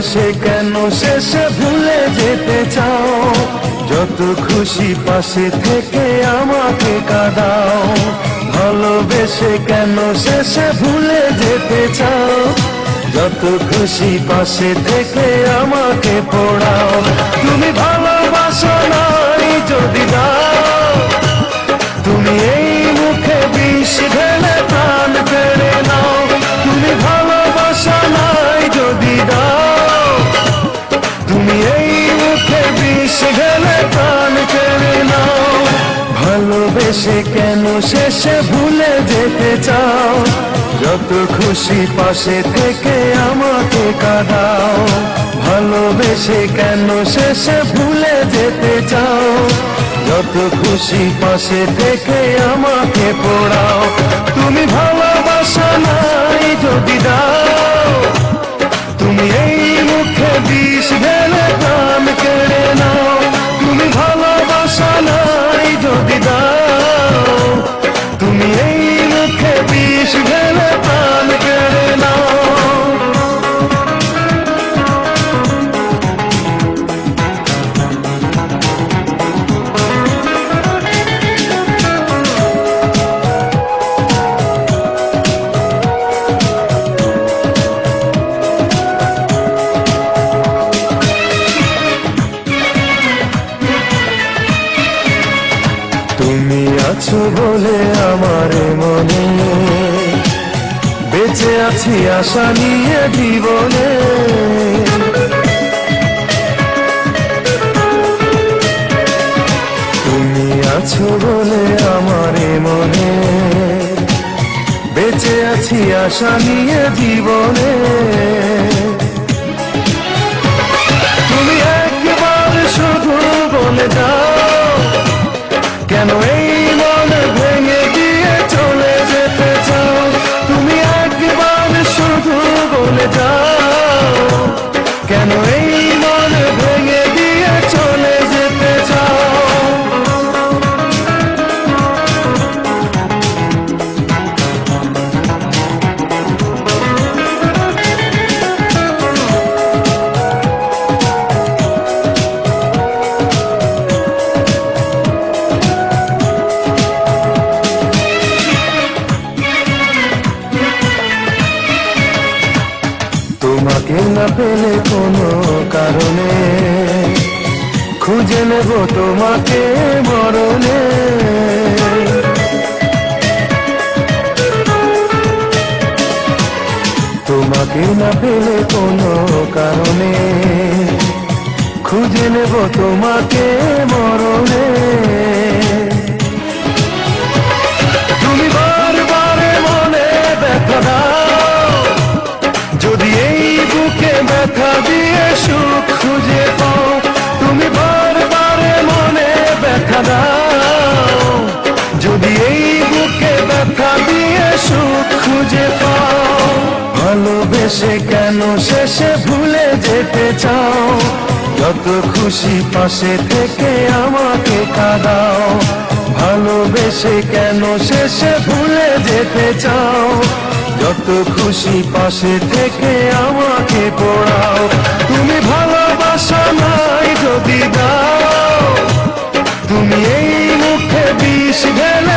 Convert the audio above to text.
ভালোবেসে কেন শেষে ভুলে যেতে চাও? যত খুশি পাশে থেকে আমাকে কাঁদাও। ভালোবেসে কেন শেষে ভুলে যেতে চাও? যত খুশি পাশে থেকে আমাকে পোড়াও। তুমি ভালোবাসো নাই যদি দাও, তুমি এই মুখে বিষ ঢেলে প্রাণ কেড়ে নাও। তুমি ভালোবাসো নাই যদি দাও, তুমি এই মুখে বিষ ঢেলে প্রাণ কেড়ে নাও। ভালোবেসে কেন শেষে ভুলে যেতে চাও? যত খুশি পাশে থেকে আমাকে কাঁদাও। ভালোবেসে কেন শেষে ভুলে যেতে চাও? যত খুশি পাশে থেকে আমাকে পোড়াও। তুমি ভালোবাসা নাই যদি দাও, তুমি এই মুখে বিষ ঢেলে প্রাণ কেড়ে নাও। তুমি ভালোবাসা নাই যদি দাও, তুমি এই মুখে বিষ ঢেলে প্রাণ কেড়ে নাও। তুমি আছো বলে আমার মনে বেঁচে আছি আশা নিয়ে জীবনে। তুমি আছো বলে আমার মনে বেঁচে আছি আশা নিয়ে জীবনে। তুমি একবার শুধু বলে দাও, কেন এই মন ভেঙে দিয়ে চলে যেতে চাও? তুমি একবার শুধু বলে যাও, কেন এই মন ভেঙে দিয়ে চলে যেতে চাও? তোমাকে না পেলে কোনো কারণে খুঁজে নেব তোমাকে মরণে। তোমাকে না পেলে কোনো কারণে খুঁজে নেব তোমাকে মরণে। তুমি বারবার মনে ব্যথা দাও, যদি এই বুকে ব্যথা দিয়ে সুখ খুঁজে পাও। তুমি বারবার মনে ব্যথা দাও, যদি এই বুকে ব্যথা দিয়ে সুখ খুঁজে পাও। ভালোবেসে কেন শেষে ভুলে যেতে চাও? যত খুশি পাশে থেকে আমাকে কাঁদাও। ভালোবেসে কেন শেষে ভুলে যেতে চাও? যত খুশি পাশে থেকে আমাকে পোড়াও। তুমি ভালোবাসা নাই যদি দাও, তুমি এই মুখে বিষ ঢেলে